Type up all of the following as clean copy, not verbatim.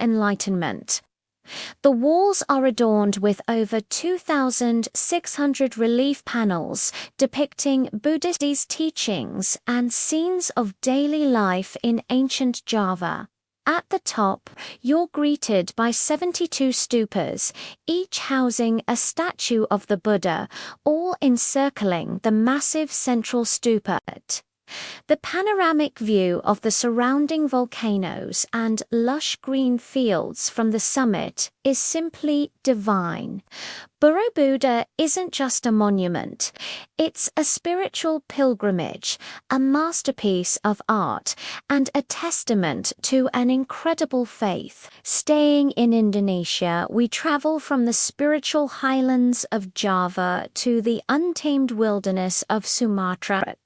enlightenment. The walls are adorned with over 2,600 relief panels depicting Buddhist teachings and scenes of daily life in ancient Java. At the top, you're greeted by 72 stupas, each housing a statue of the Buddha, all encircling the massive central stupa. The panoramic view of the surrounding volcanoes and lush green fields from the summit is simply divine. Borobudur isn't just a monument, it's a spiritual pilgrimage, a masterpiece of art, and a testament to an incredible faith. Staying in Indonesia, we travel from the spiritual highlands of Java to the untamed wilderness of Sumatra.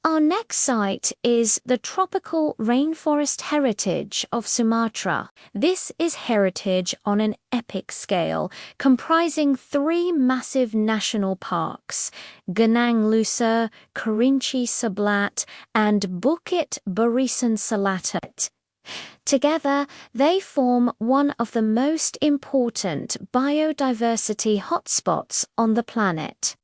Our next site is the tropical rainforest heritage of Sumatra. This is heritage on an epic scale, comprising 3 massive national parks, Genang Lusa, Kerinci Seblat, and Bukit Barisan Selatan. Together, they form one of the most important biodiversity hotspots on the planet.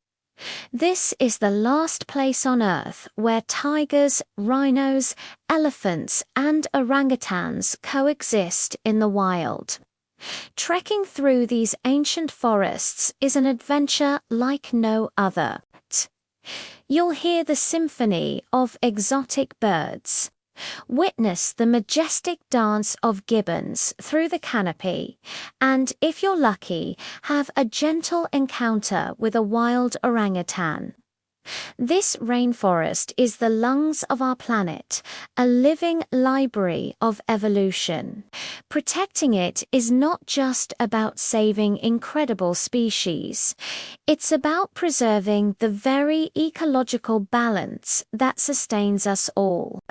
This is the last place on Earth where tigers, rhinos, elephants, and orangutans coexist in the wild. Trekking through these ancient forests is an adventure like no other. You'll hear the symphony of exotic birds. Witness the majestic dance of gibbons through the canopy, and if you're lucky, have a gentle encounter with a wild orangutan. This rainforest is the lungs of our planet, a living library of evolution. Protecting it is not just about saving incredible species. It's about preserving the very ecological balance that sustains us all.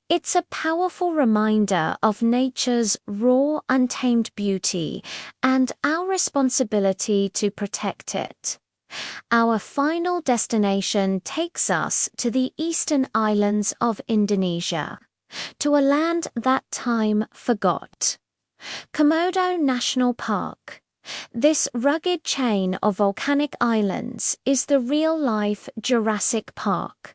It's a powerful reminder of nature's raw, untamed beauty and our responsibility to protect it. Our final destination takes us to the eastern islands of Indonesia, to a land that time forgot. Komodo National Park. This rugged chain of volcanic islands is the real-life Jurassic Park.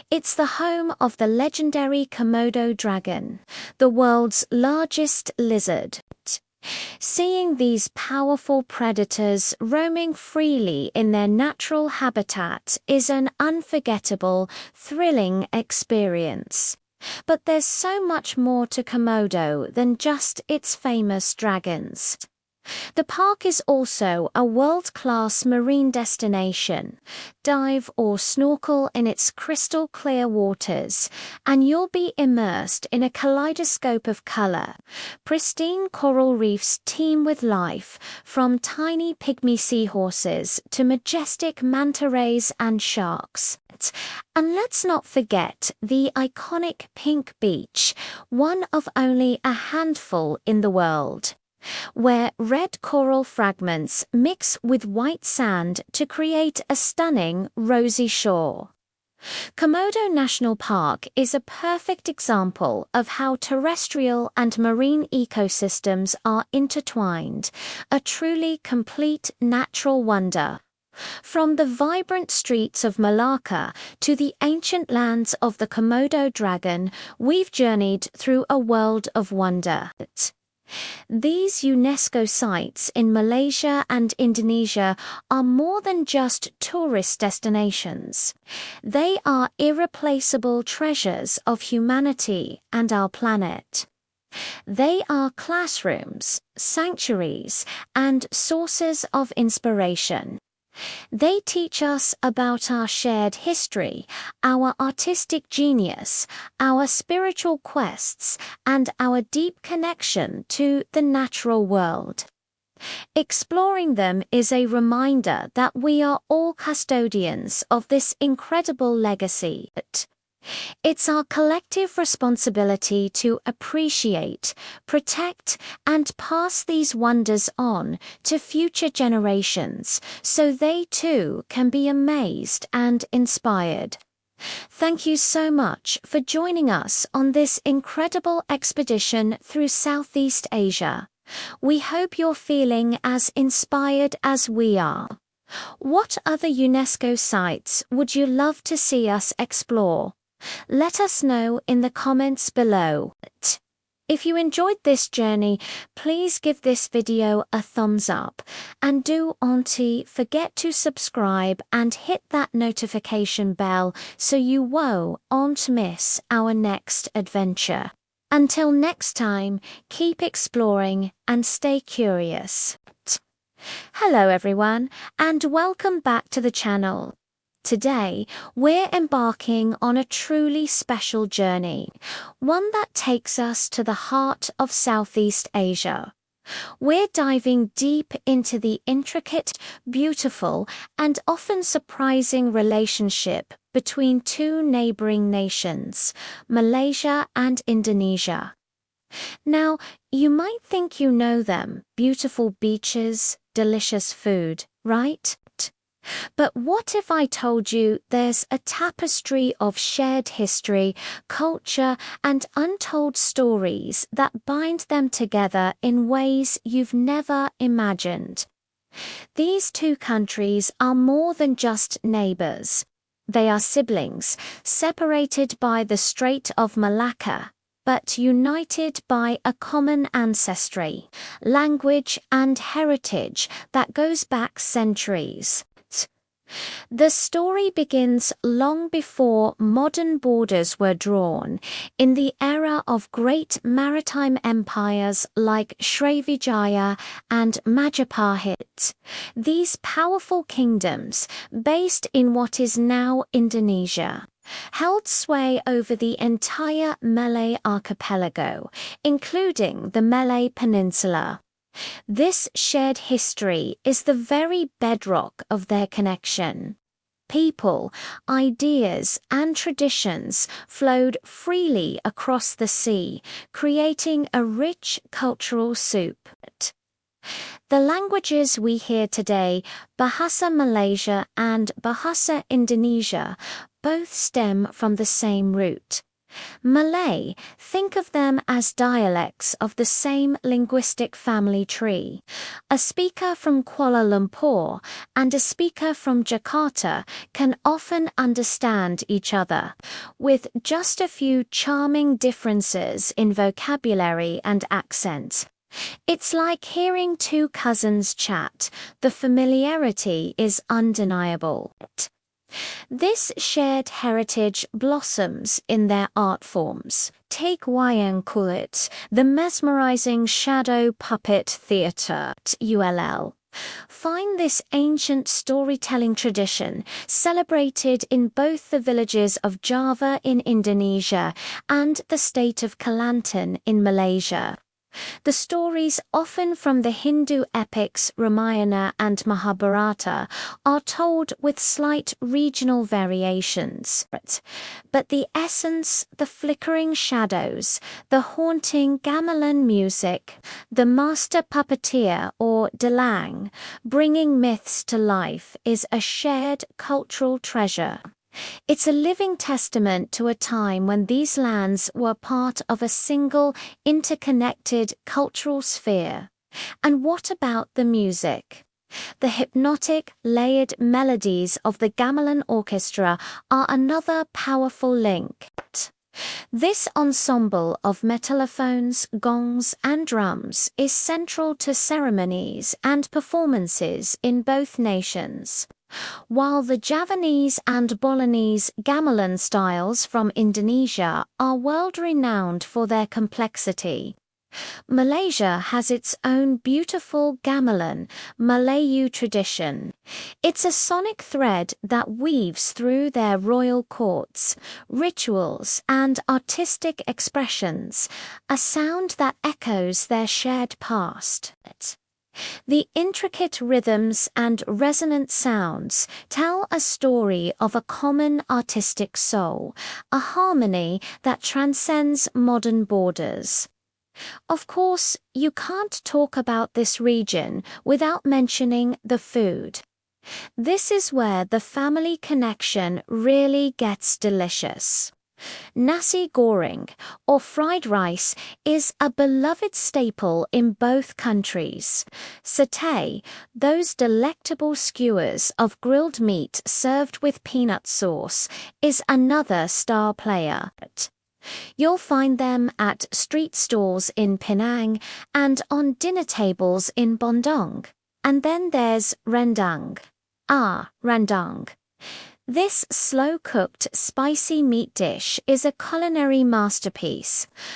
It's the home of the legendary Komodo dragon, the world's largest lizard. Seeing these powerful predators roaming freely in their natural habitat is an unforgettable, thrilling experience. But there's so much more to Komodo than just its famous dragons. The park is also a world-class marine destination. Dive or snorkel in its crystal-clear waters, and you'll be immersed in a kaleidoscope of color. Pristine coral reefs teem with life, from tiny pygmy seahorses to majestic manta rays and sharks. And let's not forget the iconic Pink Beach, one of only a handful in the world, where red coral fragments mix with white sand to create a stunning rosy shore. Komodo National Park is a perfect example of how terrestrial and marine ecosystems are intertwined, a truly complete natural wonder. From the vibrant streets of Malacca to the ancient lands of the Komodo dragon, we've journeyed through a world of wonder. These UNESCO sites in Malaysia and Indonesia are more than just tourist destinations. They are irreplaceable treasures of humanity and our planet. They are classrooms, sanctuaries, and sources of inspiration. They teach us about our shared history, our artistic genius, our spiritual quests, and our deep connection to the natural world. Exploring them is a reminder that we are all custodians of this incredible legacy. It's our collective responsibility to appreciate, protect, and pass these wonders on to future generations so they too can be amazed and inspired. Thank you so much for joining us on this incredible expedition through Southeast Asia. We hope you're feeling as inspired as we are. What other UNESCO sites would you love to see us explore? Let us know in the comments below. If you enjoyed this journey, please give this video a thumbs up, and don't forget to subscribe and hit that notification bell so you won't miss our next adventure. Until next time, keep exploring and stay curious. Hello everyone, and welcome back to the channel. Today, we're embarking on a truly special journey, one that takes us to the heart of Southeast Asia. We're diving deep into the intricate, beautiful, and often surprising relationship between two neighboring nations, Malaysia and Indonesia. Now, you might think you know them, beautiful beaches, delicious food, right? But what if I told you there's a tapestry of shared history, culture, and untold stories that bind them together in ways you've never imagined? These two countries are more than just neighbors. They are siblings, separated by the Strait of Malacca, but united by a common ancestry, language, and heritage that goes back centuries. The story begins long before modern borders were drawn, in the era of great maritime empires like Srivijaya and Majapahit. These powerful kingdoms, based in what is now Indonesia, held sway over the entire Malay archipelago, including the Malay Peninsula. This shared history is the very bedrock of their connection. People, ideas, and traditions flowed freely across the sea, creating a rich cultural soup. The languages we hear today, Bahasa Malaysia and Bahasa Indonesia, both stem from the same root. Malay, think of them as dialects of the same linguistic family tree. A speaker from Kuala Lumpur and a speaker from Jakarta can often understand each other, with just a few charming differences in vocabulary and accent. It's like hearing two cousins chat. The familiarity is undeniable. This shared heritage blossoms in their art forms. Take wayang kulit, the mesmerizing shadow puppet theater, ULL. Find this ancient storytelling tradition celebrated in both the villages of Java in Indonesia and the state of Kelantan in Malaysia. The stories, often from the Hindu epics Ramayana and Mahabharata, are told with slight regional variations. But the essence, the flickering shadows, the haunting gamelan music, the master puppeteer or dalang, bringing myths to life, is a shared cultural treasure. It's a living testament to a time when these lands were part of a single, interconnected cultural sphere. And what about the music? The hypnotic, layered melodies of the gamelan orchestra are another powerful link. This ensemble of metallophones, gongs, and drums is central to ceremonies and performances in both nations. While the Javanese and Bolognese gamelan styles from Indonesia are world-renowned for their complexity, Malaysia has its own beautiful gamelan, Malayu tradition. It's a sonic thread that weaves through their royal courts, rituals, and artistic expressions, a sound that echoes their shared past. The intricate rhythms and resonant sounds tell a story of a common artistic soul, a harmony that transcends modern borders. Of course, you can't talk about this region without mentioning the food. This is where the family connection really gets delicious. Nasi goreng, or fried rice, is a beloved staple in both countries. Satay, those delectable skewers of grilled meat served with peanut sauce, is another star player. You'll find them at street stalls in Penang and on dinner tables in Bandung. And then there's rendang. Rendang. This slow-cooked, spicy meat dish is a culinary masterpiece.